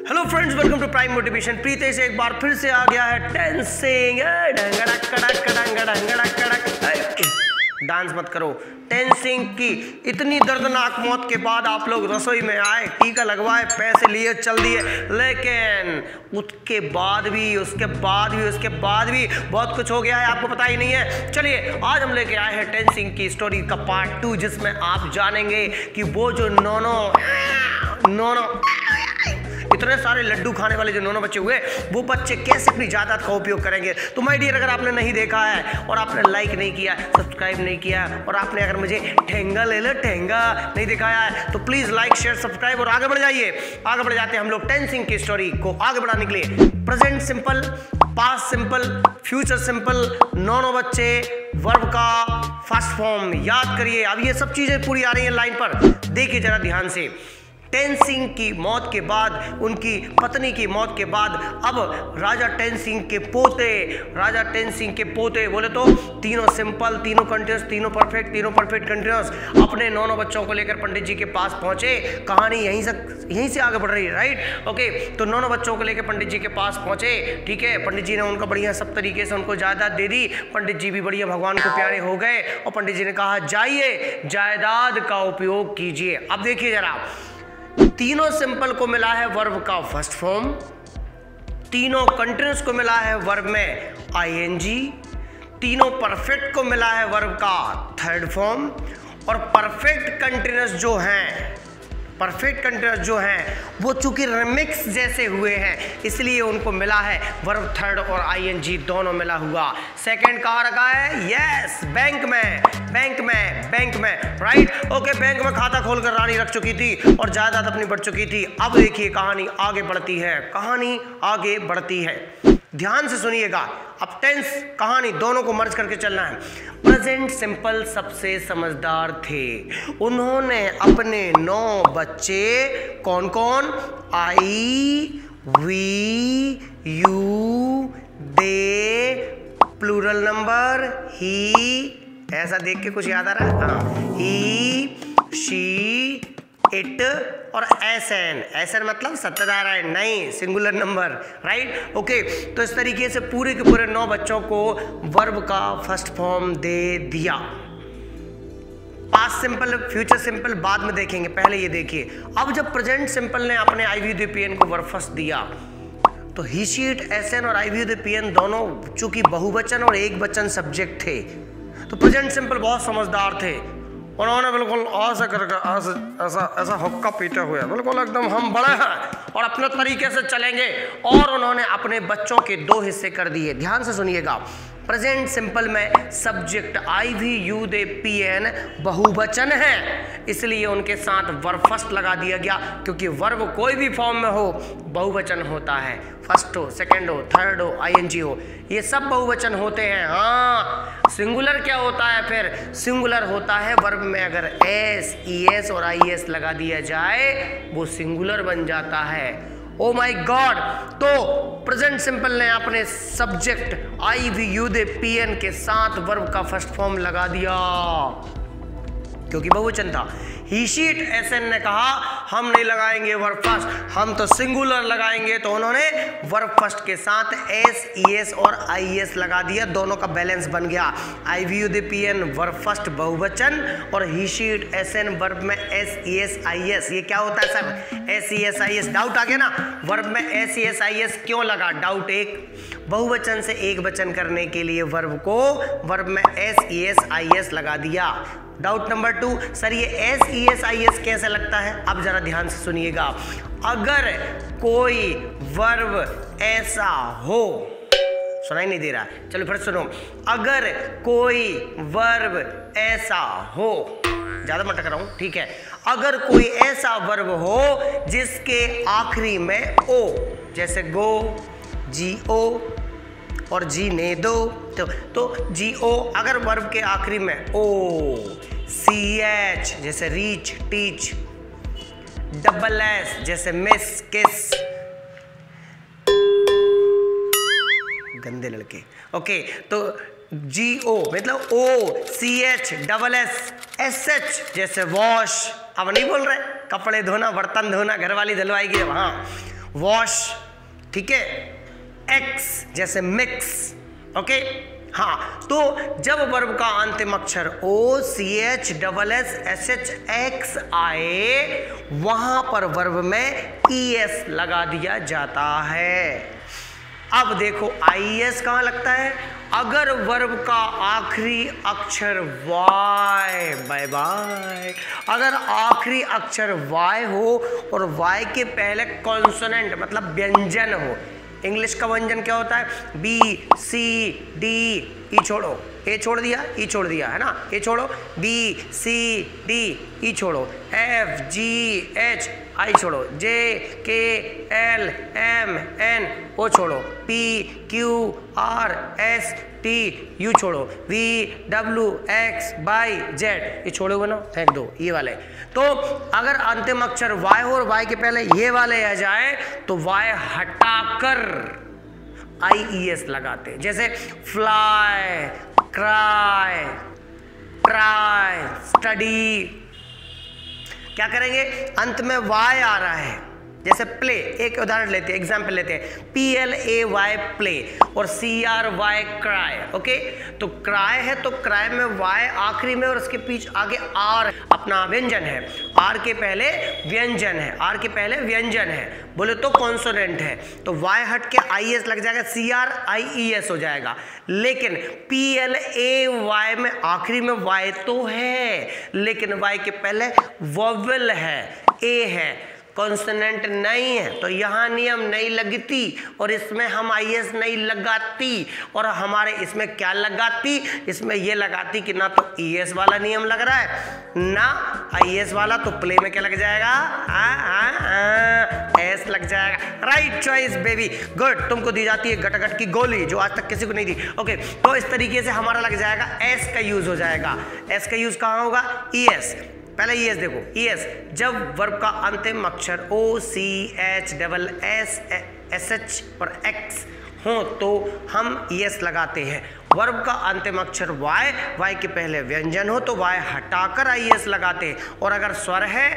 Hello friends, welcome to Prime Motivation. Pritesh एक बार फिर से आ गया है टेंसिंग। डांस मत करो। टेंसिंग की इतनी दर्दनाक मौत के बाद आप लोग रसोई में आए, टीका लगवाए, पैसे लिए, चल दिए, लेकिन उसके बाद भी बहुत कुछ हो गया है, आपको पता ही नहीं है। चलिए आज हम लेके आए हैं टेंसिंग की स्टोरी का पार्ट 2, जिसमें आप जानेंगे कि वो जो नोनो इतने सारे लड्डू खाने वाले जो नोनो बच्चे हुए, वो बच्चे कैसे अपनी जायदाद का उपयोग करेंगे। तो माय डियर, अगर आपने नहीं देखा है और आपने लाइक नहीं किया, सब्सक्राइब नहीं किया, और आपने अगर मुझे ठेंगा नहीं दिखाया है, तो प्लीज लाइक, शेयर, सब्सक्राइब और आगे बढ़ जाइए। आगे बढ़ जाते हैं हम लोग टेंसिंग की स्टोरी को आगे बढ़ाने के लिए। Present simple, past simple, future simple, नोनो बच्चे, वर्ब का फर्स्ट फॉर्म याद करिए। अब ये सब चीजें पूरी आ रही है लाइन पर, देखिए जरा ध्यान से। टेंसिंग की मौत के बाद, उनकी पत्नी की मौत के बाद, अब राजा टेंसिंग के पोते बोले तो तीनों सिंपल, तीनों कंटिन्यूस, तीनों परफेक्ट कंटिन्यूस अपने नोनो बच्चों को लेकर पंडित जी के पास पहुंचे। कहानी यहीं से आगे बढ़ रही है, राइट? ओके, तो नोनो बच्चों को लेकर पंडित जी के पास पहुंचे। ठीक है, पंडित जी ने उनका बढ़िया सब तरीके से उनको जायदाद दे दी। पंडित जी भी बढ़िया भगवान को प्यारे हो गए और पंडित जी ने कहा जाइए जायदाद का उपयोग कीजिए। अब देखिए जरा, तीनों सिंपल को मिला है वर्ब का फर्स्ट फॉर्म, तीनों कंटिन्यूस को मिला है वर्ब में आईएनजी, तीनों परफेक्ट को मिला है वर्ब का थर्ड फॉर्म, और परफेक्ट कंटिन्यूस जो हैं वो चूंकि रिमिक्स जैसे हुए हैं, इसलिए उनको मिला है वर्ब थर्ड और आईएनजी दोनों मिला हुआ। सेकंड कहाँ रखा है? यस, बैंक में, राइट? ओके, बैंक में खाता खोलकर रानी रख चुकी थी और जायदाद अपनी बढ़ चुकी थी। अब देखिए कहानी आगे बढ़ती है, ध्यान से सुनिएगा। अब टेंस कहानी दोनों को मर्ज करके चलना है। प्रेजेंट सिंपल सबसे समझदार थे। उन्होंने अपने 9 बच्चे, कौन? I, we, you, they, plural number ही, ऐसा देख के कुछ याद आ रहा है? हाँ, ही, शी, इट और एसएन मतलब सत्यनारायण, नहीं सिंगुलर नंबर, राइट? ओके, तो इस तरीके से पूरे के पूरे 9 बच्चों को वर्ब का फर्स्ट फॉर्म दे दिया। पास्ट सिंपल, फ्यूचर सिंपल बाद में देखेंगे, पहले ये देखिए। अब जब प्रेजेंट सिंपल ने अपने आईवीयूडीपीएन को वर्ब फर्स्ट दिया, तो ही, शी, इट, एसएन और आईवीयूडीपीएन दोनों चूंकि बहुवचन और एक वचन सब्जेक्ट थे, तो प्रेजेंट सिंपल बहुत समझदार थे। उन्होंने बिल्कुल ऐसा करके ऐसा हुक्का पीटे हुए, बिल्कुल एकदम हम बड़े हैं और अपने तरीके से चलेंगे, और उन्होंने अपने बच्चों के 2 हिस्से कर दिए। ध्यान से सुनिएगा। प्रेजेंट सिंपल में subject I we you they P N बहुवचन है, इसलिए उनके साथ वर्ब फर्स्ट लगा दिया गया, क्योंकि वर्ब कोई भी फॉर्म में हो बहुवचन होता है। फर्स्ट हो, सेकंड हो, थर्ड हो, आईएनजी हो, ये सब बहुवचन होते हैं। हाँ, सिंगुलर क्या होता है? फिर सिंगुलर होता है वर्ब में अगर एस, ईएस और आईएस लगा दिया जाए, वो सिंगुलर बन जाता है। Oh my god! तो प्रेजेंट सिंपल ने अपने subject I we you they PN के साथ वर्ब का फर्स्ट फॉर्म लगा दिया, क्योंकि बहुवचन था। ही, शी, इट, एसएन ने कहा हम नहीं लगाएंगे वर्ब फर्स्ट, हम तो सिंगुलर लगाएंगे, तो उन्होंने वर्ब फर्स्ट के साथ एस, ईएस और आईएस लगा दिया। दोनों का बैलेंस बन गया। I we you they PN verb first बहुवचन, और he, she, it, SN verb में एस, ईएस, आईएस। ये क्या होता है सब? S, ES, IS. डाउट आ गया ना? वर्ब में एस, ईएस, आईएस क्यों लगा? डाउट एक, बहुवचन से एक वचन करने के लिए वर्ब को वर्ब में एस, ईएस, आईएस लगा दिया। डाउट नंबर 2, सर ये एस, ईएस, आईएस कैसे लगता है? अब जरा ध्यान से सुनिएगा। अगर कोई वर्ब ऐसा हो, सुनाई नहीं दे रहा, चलो फिर सुनो। अगर कोई वर्ब ऐसा हो, ज्यादा मत टकराऊं, ठीक है? अगर कोई ऐसा वर्ब हो जिसके आखिरी में ओ, जैसे गो, जीओ और जीने दो, तो जीओ अगर वर्ब के आखिरी में ओ, सीएच जैसे रीच, टीच, डबल एस जैसे मिस, किस, गंदे लड़के। ओके, तो जीओ मतलब ओ, सीएच, डबल एस, एसएच जैसे वॉश, अब नहीं बोल रहे, कपड़े धोना, बर्तन धोना, घरवाली धुलवाएगी, हाँ वॉश, ठीक है, एक्स जैसे मिक्स, ओके। हाँ, तो जब वर्ब का अंतिम अक्षर O, C H, double S, S H, X आए, वहां पर वर्ब में ई एस लगा दिया जाता है। अब देखो आई एस कहां लगता है? अगर वर्ब का आखिरी अक्षर वाई, बाय बाय, अगर आखिरी अक्षर वाई हो और वाई के पहले कॉन्सोनेंट मतलब व्यंजन हो। इंग्लिश का व्यंजन क्या होता है? बी, सी, डी, ई छोड़ो, ए छोड़ दिया, ई छोड़ दिया, है ना, ए छोड़ो, बी, सी, डी, ई छोड़ो, एफ, जी, एच, आई छोड़ो, जे, के, एल, एम, एन, ओ छोड़ो, P, Q, R, S, T, U छोड़ो, V, W, X, Y, Z, ये छोड़ोगे ना, फेंक दो ये वाले। तो अगर अंतिम अक्षर वाई हो और वाई के पहले ये वाले आ जाए तो वाई हटाकर IES लगाते हैं। जैसे फ्लाई, क्राई, ट्राई, स्टडी। क्या करेंगे? अंत में वाई आ रहा है, जैसे प्ले, एक उदाहरण लेते हैं, एग्जाम्पल लेते हैं, PLAY प्ले और CRY क्राई, ओके। तो क्राई है तो क्राई में वाई आखिरी में और उसके पीछे आगे आर अपना व्यंजन है, आर के पहले व्यंजन है, आर के पहले व्यंजन है, बोले तो कॉन्सोनेंट है, तो वाई हट के IES लग जाएगा, CRIES हो जाएगा। लेकिन PLAY में आखिरी में वाई तो है लेकिन वाई के पहले वोवेल है, ए है, कॉन्सोनेंट नहीं है, तो यहाँ नियम नहीं लगती और इसमें हम IES नहीं लगाती। और हमारे इसमें क्या लगाती? इसमें ये लगाती कि ना तो ES वाला नियम लग रहा है ना IES वाला, तो प्ले में क्या लग जाएगा? एस लग जाएगा। Right choice baby, good. तुमको दी जाती है गटगट की गोली जो आज तक किसी को नहीं दी, ओके। तो इस तरीके से हमारा लग जाएगा, एस का यूज हो जाएगा। एस का यूज कहाँ होगा? ES। पहले ES देखो, ES जब वर्ब का अंतिम अक्षर O, C, H, double S, SH और X हो तो हम ES लगाते हैं। वर्ब का अंतिम अक्षर Y के पहले व्यंजन हो तो Y हटाकर IES लगाते हैं। और अगर स्वर है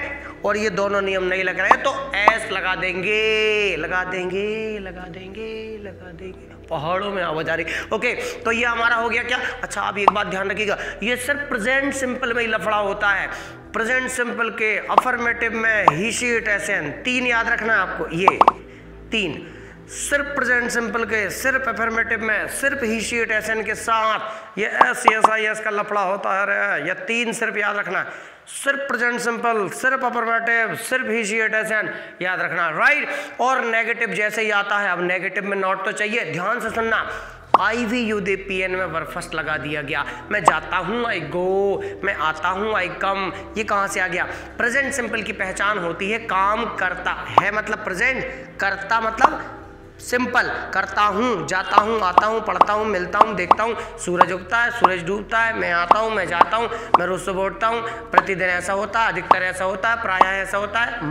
और ये दोनों नियम नहीं लग रहे हैं तो S लगा देंगे, लगा देंगे, लगा देंगे, लगा देंगे। पहाड़ों में आवाज आ रही, ओके। तो ये हमारा हो गया क्या? अच्छा, आप एक बात ध्यान रखिएगा, ये सिर्फ प्रेजेंट सिंपल में ही लफड़ा होता है। प्रेजेंट सिंपल के अफर्मेटिव में ही, शी, इट, एन, 3 याद रखना है आपको, ये 3 सिर्फ प्रेजेंट सिंपल के, सिर्फ अफर्मेटिव में सिर्फ ही, शी, इट, एन के साथ ये एस, एस, आई, एस का लफड़ा होता है। ये 3 सिर्फ याद रखना है, सिर्फ प्रेजेंट सिंपल, सिर्फ अफर्मेटिव, सिर्फ ही, शी, इट, एन याद रखना, राइट। और नेगेटिव जैसे ही आता है, अब नेगेटिव में नॉट तो चाहिए, ध्यान से सुनना। IVUDPN में वर्ब फर्स्ट लगा दिया गया। मैं जाता हूँ आई गो, मैं आता हूँ आई कम, ये कहाँ से आ गया? प्रेजेंट सिंपल की पहचान होती है काम करता है मतलब प्रेजेंट, करता मतलब सिंपल, करता हूँ, जाता हूँ, आता हूँ, पढ़ता हूँ, मिलता हूँ, देखता हूँ, सूरज उगता है, सूरज डूबता है, मैं आता हूँ, मैं जाता हूँ, मैं रोज सुबह उठता हूँ, प्रतिदिन ऐसा होता है, अधिकतर ऐसा होता है, प्रायः ऐसा होता है,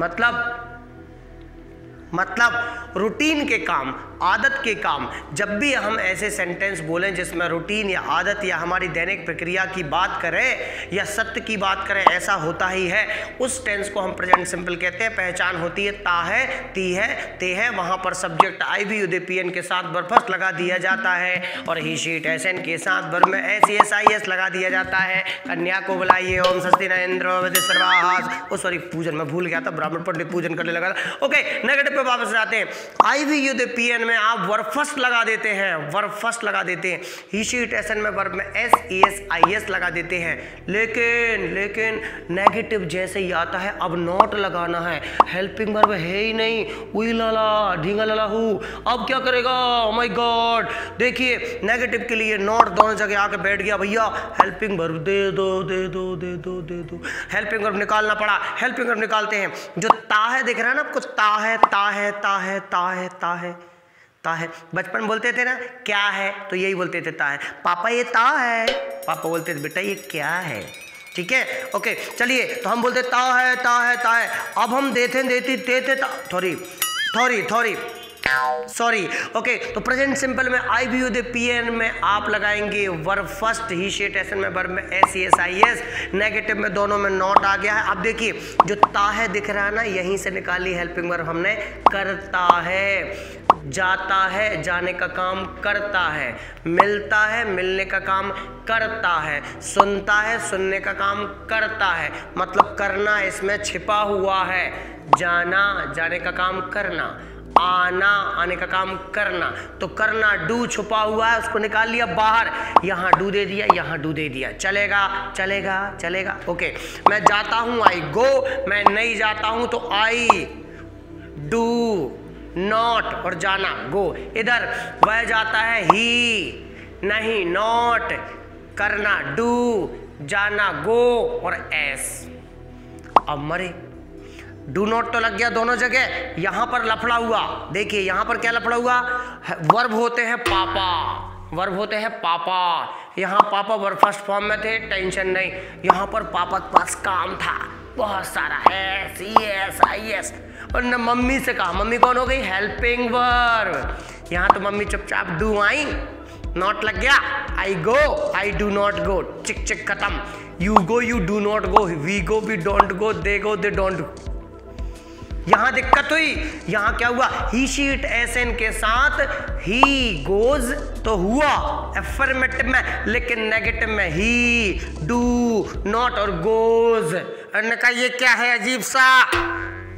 मतलब रूटीन के काम, आदत के काम। जब भी हम ऐसे सेंटेंस बोलें जिसमें रूटीन या आदत या हमारी दैनिक प्रक्रिया की बात करें या सत्य की बात करें, ऐसा होता ही है, उस टेंस को हम प्रेजेंट सिंपल कहते हैं। पहचान होती है ता है, ती है, ते है, वहां पर सब्जेक्ट IVUDPN के साथ वर्ब फर्स्ट लगा दिया जाता है और ही, शी, इट, एन के साथ वर्ब में SES लगा दिया जाता है। कन्या को बुलाइए, ओम स्वस्ति न इंद्रो वदे सर्वाहास, ओ सॉरी पूजन में भूल गया था, ब्राह्मण पंडित पूजन करने लगा था, ओके। नेगेटिव पे वापस आते हैं। IVUDPN में आप वर्ब फर्स्ट लगा देते हैं, वर्ब फर्स्ट लगा देते हैं। ही, शी, इट, एन में वर्ब में SES IS लगा देते हैं। लेकिन नेगेटिव जैसे ही आता है अब नॉट लगाना है, हेल्पिंग वर्ब है ही नहीं, उई लाला ढींगा लाला हूँ, अब क्या करेगा? ओ माय गॉड, देखिए नेगेटिव के लिए नॉट दोनों जगह आके बैठ गया। भैया हेल्पिंग वर्ब दे दो, दे दो, दे दो, दे दो, हेल्पिंग वर्ब निकालना पड़ा। हेल्पिंग वर्ब निकालते हैं, जो ता है दिख रहा है ना आपको, ता है, ता है, ता है, ता है, ता है, ता है। बचपन बोलते थे ना क्या है, तो यही बोलते थे ता है। पापा ये ता है, पापा बोलते थे बेटा ये क्या है, ठीक है, ओके। चलिए तो हम बोलते ता है, ता है, ता है। अब हम देते थोड़ी सॉरी, ओके। तो प्रेजेंट सिंपल में आई भी दे पीएन में आप लगाएंगे verb first, he she it SN में वर्ब में S S I S, negative में दोनों में नॉट आ गया है। अब देखिए जो ता है दिख रहा है ना, यहीं से निकाली हेल्पिंग वर्ब हमने, करता है, जाता है, जाने का काम करता है, मिलता है, मिलने का काम करता है, सुनता है, सुनने का काम करता है। मतलब करना इसमें छिपा हुआ है, जाना, जाने का काम करना, आना, आने का काम करना। तो करना डू छुपा हुआ है, उसको निकाल लिया बाहर, यहाँ डू दे दिया, यहाँ डू दे दिया। चलेगा चलेगा चलेगा, ओके। मैं जाता हूँ आई गो, मैं नहीं जाता हूँ तो आई डू नॉट, और जाना गो। इधर वह जाता है ही, नहीं नॉट, करना डू, जाना गो और एस। अब मरे, डू नॉट तो लग गया दोनों जगह, यहां पर लफड़ा हुआ। देखिए यहां पर क्या लफड़ा हुआ, वर्ब होते हैं पापा, वर्ब होते हैं पापा, यहाँ पापा वर्ब फर्स्ट फॉर्म में थे, टेंशन नहीं। यहाँ पर पापा के पास काम था बहुत सारा, S E S I S, और न मम्मी से कहा, मम्मी कौन हो गई, हेल्पिंग वर्ब। यहाँ तो मम्मी चुपचाप डू आई, नॉट लग गया, आई गो, आई डू नॉट गो, चिक चिक खत्म। You go, you do not go, we go, we don't go, they go, they don't go. यहां दिक्कत हुई, यहां क्या हुआ, he she it S N के साथ ही गोज तो हुआ एफर्मेटिव में, लेकिन नेगेटिव में ही डू नॉट और गोज। ने कहा ये क्या है अजीब सा,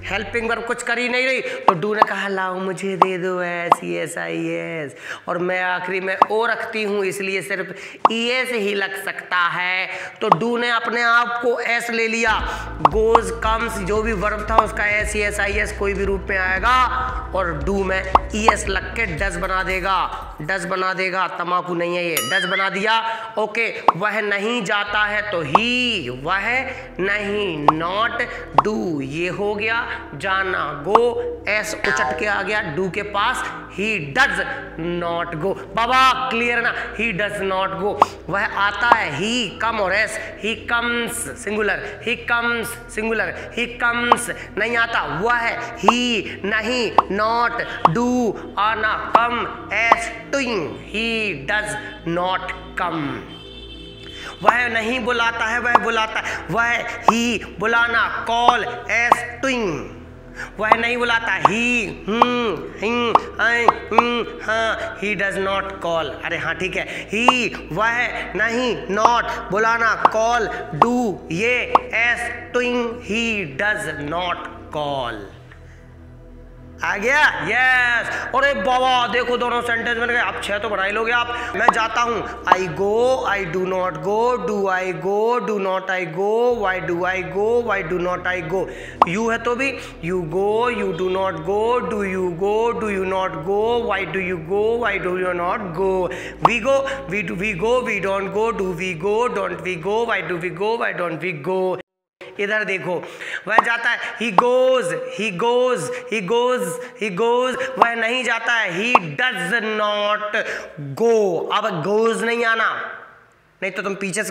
हेल्पिंग वर्ब कुछ कर ही नहीं रही, तो डू ने कहा लाओ मुझे दे दो S E S I S, और मैं आखिरी में ओ रखती हूँ इसलिए सिर्फ ई एस ही लग सकता है। तो डू ने अपने आप को एस ले लिया, गोज कम्स जो भी वर्ब था उसका S E S I S कोई भी रूप में आएगा, और डू में ई एस लग के डस बना देगा, डस बना देगा, तमाकू नहीं है ये, डस बना दिया, ओके। वह नहीं जाता है तो ही, वह नहीं, नॉट डू ये हो गया, जाना गो, एस उचट के आ गया डू के पास, ही डज नॉट गो। बाबा क्लियर ना, ही डज नॉट गो। वह आता है, ही कम और S, he comes singular, he comes singular, he comes. नहीं आता, वह ही नहीं, नॉट डू, आना कम, एस टूइंग, ही डज नॉट कम। वह नहीं बुलाता है, वह बुलाता है, वह ही बुलाना, कॉल, एस टूइंग। वह नहीं बुलाता, ही हाँ, ही डज नॉट कॉल। अरे हाँ ठीक है, ही वह नहीं, नॉट बुलाना, कॉल, डू ये, एस टूइंग, ही डज नॉट कॉल। आ गया, यस। अरे बाबा देखो दोनों सेंटेंस बन गए, अब 6 तो बना ही लोगे आप। मैं जाता हूँ, I go, I do not go, do I go, do not I go, why do I go, why do not I go. You है तो भी, you go, you do not go, do you go, do you not go, why do you go, why do you not go. We go, we do we go, we don't go, do we go, don't we go, why do we go, why don't we go. इधर देखो, वह जाता है, he goes, he goes, he goes, he goes. वह नहीं जाता है, ही does not गो। अब गोज नहीं आना, नहीं तो तुम पीछे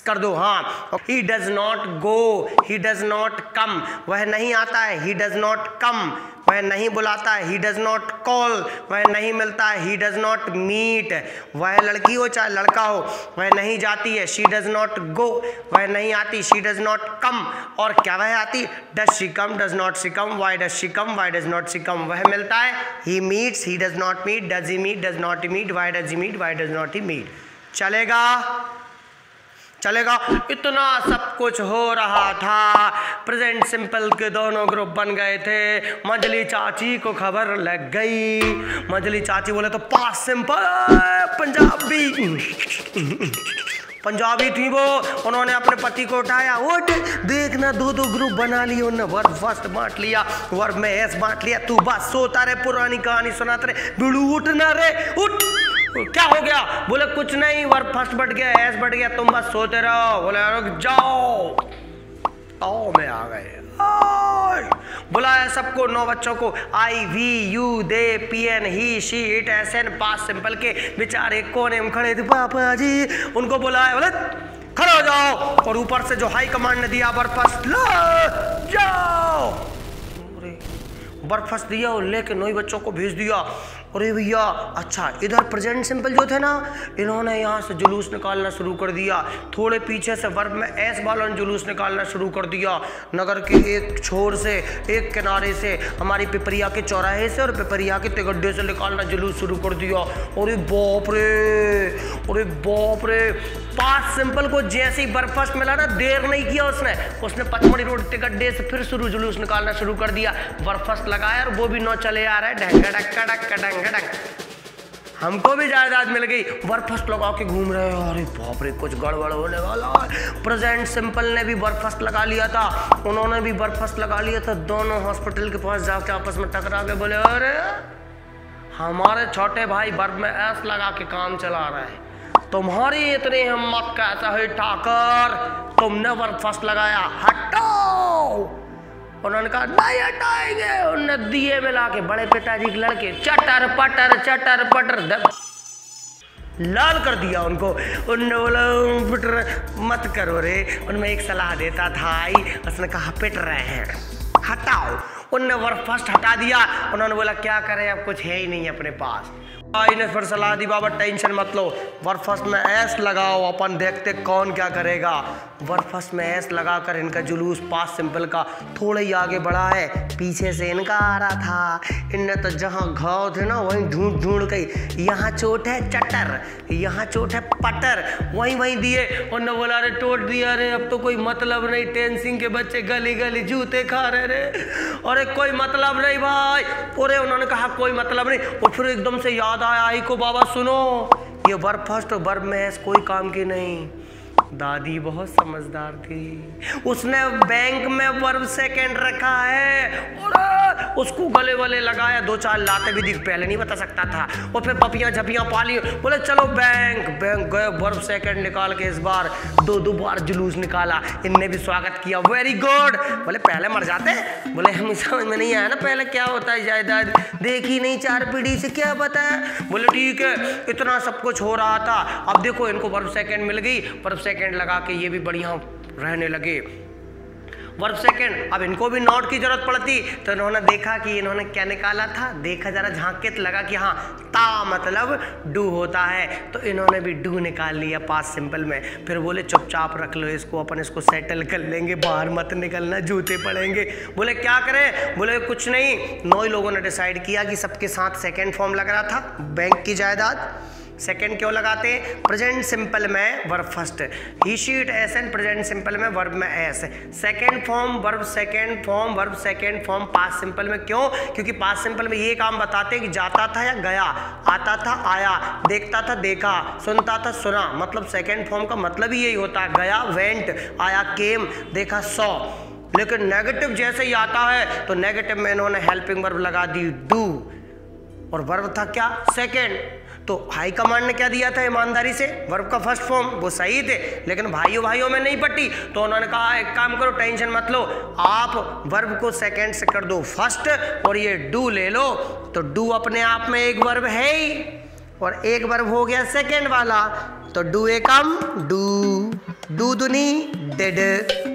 कर दो, हाँ। ही does not go, he does not come. वह नहीं आता है, ही डज नॉट कम। वह नहीं बुलाता है, ही डज नॉट कॉल। वह नहीं मिलता है, ही डज नॉट मीट। वह लड़की हो चाहे लड़का हो, वह नहीं जाती है, शी डज नॉट गो। वह नहीं आती, शी डज नॉट कम। और क्या वह आती, does she come, does not she come, why does she come, why does not she come. वह मिलता है, he meets, he does not meet, does he meet, does not he meet, why does he meet, why does not he meet. चलेगा चलेगा। इतना सब कुछ हो रहा था, प्रेजेंट सिंपल के दोनों ग्रुप बन गए थे। मंजली चाची को खबर लग गई, मंजली चाची बोले तो पास्ट सिंपल पंजाबी पंजाबी थी वो। उन्होंने अपने पति को उठाया, उठ देखना, दो ग्रुप बना लिए उन्होंने, वर्ब फर्स्ट बांट लिया, वर्ब में एस बांट लिया। तू बस सोता रहे, पुरानी कहानी सुनाते रहे, बिड़ू उठना रे, उठ। क्या हो गया, बोले कुछ नहीं, वर्ब फर्स्ट बढ़ गया, एस बढ़ गया, तुम बस सोते रहो। बोले रुक जाओ, आओ मैं आ गए। बुलाया सबको, 9 बच्चों को, I we you they P N he she it S N past simple के बेचारे कोने में खड़े थे पापा जी। उनको बुलाया, बोले खड़े हो जाओ, और ऊपर से जो हाई कमांड ने दिया, वर्ब फर्स्ट लो जाओ। बर्फस दिया और लेके 9 बच्चों को भेज दिया। अरे भैया अच्छा, इधर प्रेजेंट सिंपल जो थे ना, इन्होंने यहाँ से जुलूस निकालना शुरू कर दिया। थोड़े पीछे से वर्ब में एस वालों ने जुलूस निकालना शुरू कर दिया। नगर के एक छोर से, एक किनारे से, हमारी पिपरिया के चौराहे से और पिपरिया के तिगड्डे से निकालना जुलूस शुरू कर दिया। अरे बाप रे, अरे बाप रे। पास्ट सिंपल को जैसे ही बर्फस मिला ना, देर नहीं किया उसने पचमढ़ी रोड तिगड्डे से फिर जुलूस निकालना शुरू कर दिया। बर्फस लगाया और वो भी 9 चले आ रहे, ढंगा डक्का डक्का ढंगा डक। हमको भी जायदाद मिल गई, बर्फस लगा के घूम रहे हैं। अरे बाप रे, कुछ गड़बड़ होने वाला है। प्रेजेंट सिंपल ने भी बर्फस लगा लिया था, उन्होंने भी बर्फस लगा लिया था। दोनों हॉस्पिटल के पास जाके आपस में टकरा के बोले, अरे हमारे छोटे भाई वर्ब में एस लगा के काम चला रहे हैं, तुम्हारी इतनी हिम्मत कैसे हुई ठाकर, तुमने बर्फस लगाया, हटाओ। उन्होंने कहा नहीं हटाएंगे। उन्होंने दिए मिला के बड़े पिताजी के लड़के चटर पटर लाल कर दिया उनको। उन्होंने बोला पिटर मत करो रे। उनमें एक सलाह देता था आई, उसने कहा पिट रहे हैं, हटाओ। उनने बर्फस हटा दिया। उन्होंने बोला क्या करें, अब कुछ है ही नहीं अपने पास। भाई ने फिर सलाह दी, बाबा टेंशन मत लो, बर्फस में एस लगाओ, अपन देखते कौन क्या करेगा। बर्फस में एस लगाकर इनका जुलूस पास सिंपल का थोड़ा ही आगे बढ़ा है। पीछे से इनका आ रहा था। इनने तो जहाँ घाव थे ना वहीं ढूंढ गई, यहाँ चोट है चटर, यहाँ चोट है पटर, वहीं दिए। उन्होंने बोला अरे टोट दिया रे, अब तो कोई मतलब नहीं, टेंसिंग के बच्चे गली गली जूते खा रहे रे। अरे कोई मतलब नहीं भाई। अरे उन्होंने कहा कोई मतलब नहीं। और फिर एकदम से याद आया आई को, बाबा सुनो, ये वर्ब फर्स्ट और वर्ब में एस कोई काम की नहीं। दादी बहुत समझदार थी, उसने बैंक में वर्ब सेकंड रखा है और उसको गले वाले लगाया। 2-4 लाते भी दिख, पहले नहीं बता सकता था। और फिर पपियां झपियां पाली, बोले चलो बैंक गए, वर्ब सेकंड निकाल के इस बार 2 बार जुलूस निकाला। इनने भी स्वागत किया, वेरी गुड। बोले पहले मर जाते, बोले हमें समझ में नहीं आया ना पहले क्या होता है, जायदाद देखी नहीं 4 पीढ़ी से, क्या पता है। बोले ठीक है, इतना सब कुछ हो रहा था। अब देखो इनको वर्ब सेकंड मिल गई, वर्ब सेकंड लगा के ये भी बढ़िया रहने लगे। वर्ब सेकंड, अब इनको भी नोट की जरूरत पड़ती, तो इन्होंने देखा कि इन्होंने क्या निकाला था, देखा जरा झांक के, लगा कि हाँ ता मतलब डू होता है, तो इन्होंने भी डू निकाल लिया पास सिंपल में। फिर बोले चुपचाप रख लो इसको, अपन इसको सेटल कर लेंगे, बाहर मत निकलना, जूते पड़ेंगे। बोले क्या करें, बोले कुछ नहीं। 9 लोगों ने डिसाइड किया कि सबके साथ सेकेंड फॉर्म लग रहा था, बैंक की जायदाद। सेकेंड क्यों लगाते, प्रेजेंट सिंपल में verb first, he sheet S and present simple में वर्ब में S, second form verb second form verb second form past simple में। क्यों, क्योंकि पास्ट सिंपल में ये काम बताते हैं कि जाता था या गया, आता था आया, देखता था देखा, सुनता था सुना। मतलब सेकेंड फॉर्म का मतलब ही यही होता है, गया वेंट, आया केम, देखा सॉ। लेकिन नेगेटिव जैसे ही आता है तो नेगेटिव में इन्होंने हेल्पिंग वर्ब लगा दी डू, और वर्ब था क्या सेकेंड। तो हाई कमांड ने क्या दिया था ईमानदारी से, वर्ब का फर्स्ट फॉर्म, वो सही थे, लेकिन भाइयों में नहीं पट्टी। तो उन्होंने कहा एक काम करो, टेंशन मत लो, आप वर्ब को सेकंड से कर दो फर्स्ट और ये डू ले लो। तो डू अपने आप में एक वर्ब है ही, और एक वर्ब हो गया सेकंड वाला, तो डू एकम डू दुनी डेड,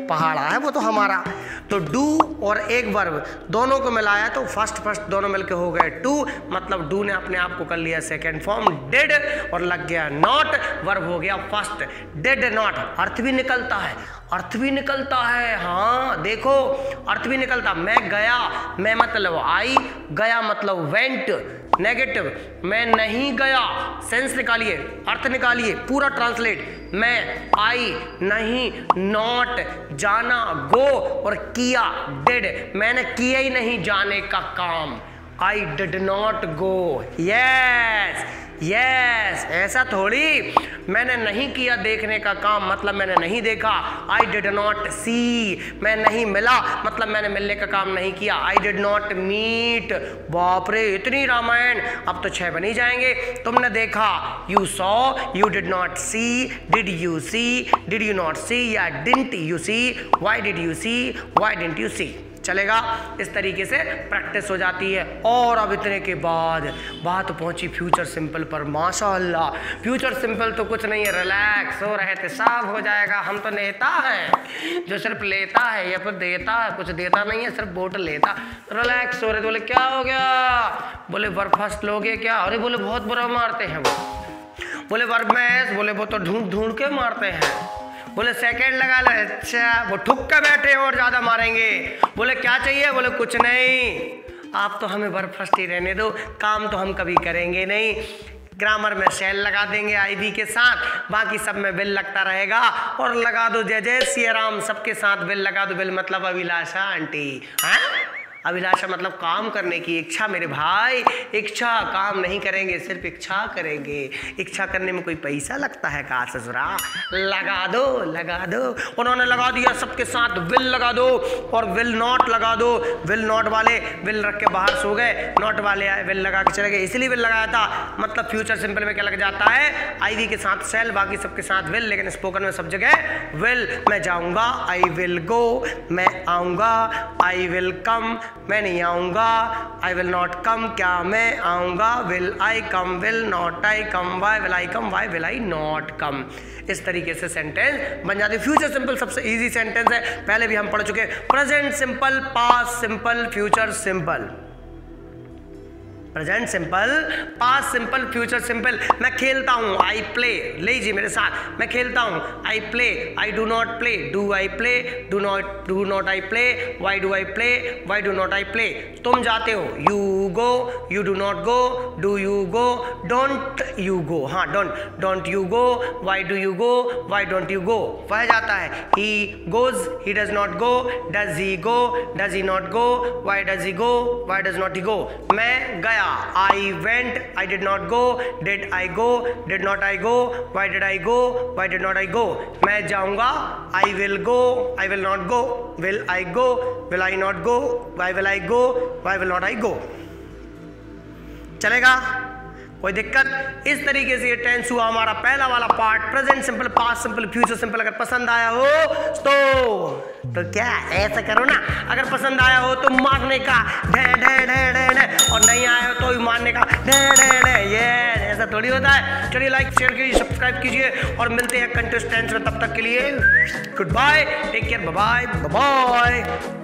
पहाड़ा है वो तो हमारा। तो डू और एक वर्ब दोनों को मिलाया तो फर्स्ट दोनों मिलके हो गए टू, मतलब डू ने अपने आप को कर लिया सेकंड फॉर्म डेड, और लग गया नॉट, वर्ब हो गया फर्स्ट। डेड नॉट, अर्थ भी निकलता है, अर्थ भी निकलता है। हाँ देखो अर्थ भी निकलता, मैं गया, मैं मतलब आई, गया मतलब वेंट, नेगेटिव मैं नहीं गया, सेंस निकालिए, अर्थ निकालिए, पूरा ट्रांसलेट, मैं आई नहीं, नॉट जाना, गो, और किया डेड, मैंने किया ही नहीं जाने का काम, I did not go. Yes yes, ऐसा थोड़ी, मैंने नहीं किया देखने का काम, मतलब मैंने नहीं देखा। आई डिड नॉट सी, मैं नहीं मिला, मतलब मैंने मिलने का काम नहीं किया। आई डिड नॉट मीट, बाप रे इतनी रामायण, अब तो 6 बन ही जाएंगे। तुमने देखा, you saw, you did not see, did you see, did you not see, या didn't you see, why did you see, why didn't you see. चलेगा। इस तरीके से प्रैक्टिस हो जाती है। और अब इतने के बाद बात पहुंची फ्यूचर सिंपल पर। माशाअल्लाह, फ्यूचर सिंपल तो कुछ नहीं है, रिलैक्स हो रहे थे, सब हो जाएगा। हम तो नेता हैं जो सिर्फ लेता है या फिर देता है, कुछ देता नहीं है, सिर्फ वोट लेता। रिलैक्स हो रहे थे। बोले क्या हो गया? बोले वर्ब फर्स्ट लोगे क्या? अरे बोले बहुत बुरा मारते हैं वो। बोले वर्ब में, बोले वो तो ढूंढ ढूंढ के मारते हैं। बोले सेकंड लगा ले। अच्छा, वो ठुक के बैठे और ज्यादा मारेंगे। बोले क्या चाहिए? बोले कुछ नहीं, आप तो हमें वर्ब फर्स्ट ही रहने दो, काम तो हम कभी करेंगे नहीं। ग्रामर में शैल लगा देंगे आईवी के साथ, बाकी सब में विल लगता रहेगा। और लगा दो जय जय सिया राम, सबके साथ विल लगा दो। विल मतलब अभिलाषा आंटी। हाँ, अभिलाषा मतलब काम करने की इच्छा मेरे भाई। इच्छा, काम नहीं करेंगे, सिर्फ इच्छा करेंगे। इच्छा करने में कोई पैसा लगता है का ससुरा? लगा दो, लगा दो। उन्होंने लगा दिया सबके साथ विल लगा दो और विल नॉट लगा दो। विल नॉट वाले विल रख के बाहर सो गए, नॉट वाले आए विल लगा के चले गए, इसलिए विल लगाया था। मतलब फ्यूचर सिंपल में क्या लग जाता है? आईवी के साथ सेल, बाकी सबके साथ विल, लेकिन स्पोकन में सब जगह विल। मैं जाऊंगा, आई विल गो। मैं आऊंगा, आई विल कम। मैं नहीं आऊंगा, आई विल नॉट कम। क्या मैं आऊंगा? Will I come, will not I come. Why will I come, why will I not come. इस तरीके से सेंटेंस बन जाते। फ्यूचर सिंपल सबसे इजी सेंटेंस है, पहले भी हम पढ़ चुके। Present simple, past simple, future simple. Present simple, past simple, future simple. मैं खेलता हूँ, आई प्ले। लीजिए मेरे साथ, मैं खेलता हूँ, I play. I do not play, do I play. Do not I play, why do I play, why do not I play. तुम जाते हो, you go, you do not go, do you go, don't you go. हाँ, don't you go, why do you go, why don't you go. वह जाता है, he goes, he does not go, does he go, does he not go, why does he go, why does not he go. मैं गया, I went, I did not go, did I go, did not I go, why did I go, why did not I go। मैं जाऊंगा, I will go, I will not go, will I go, will I not go, why will I go, why will not I go। चलेगा? कोई दिक्कत? इस तरीके से ये tense हुआ हमारा पहला वाला part, present simple, past simple, future simple. अगर पसंद आया हो तो क्या ऐसा करो ना, अगर पसंद आया हो तो मारने का ढे ढे ढे ढे ढे, और नहीं आया हो तो भी मारने का ढे ढे ढे। ये ऐसा थोड़ी होता है। चलिए लाइक शेयर कीजिए, सब्सक्राइब कीजिए और मिलते हैं कंटेस्टेंट्स में। तब तक के लिए goodbye, take care, bye bye.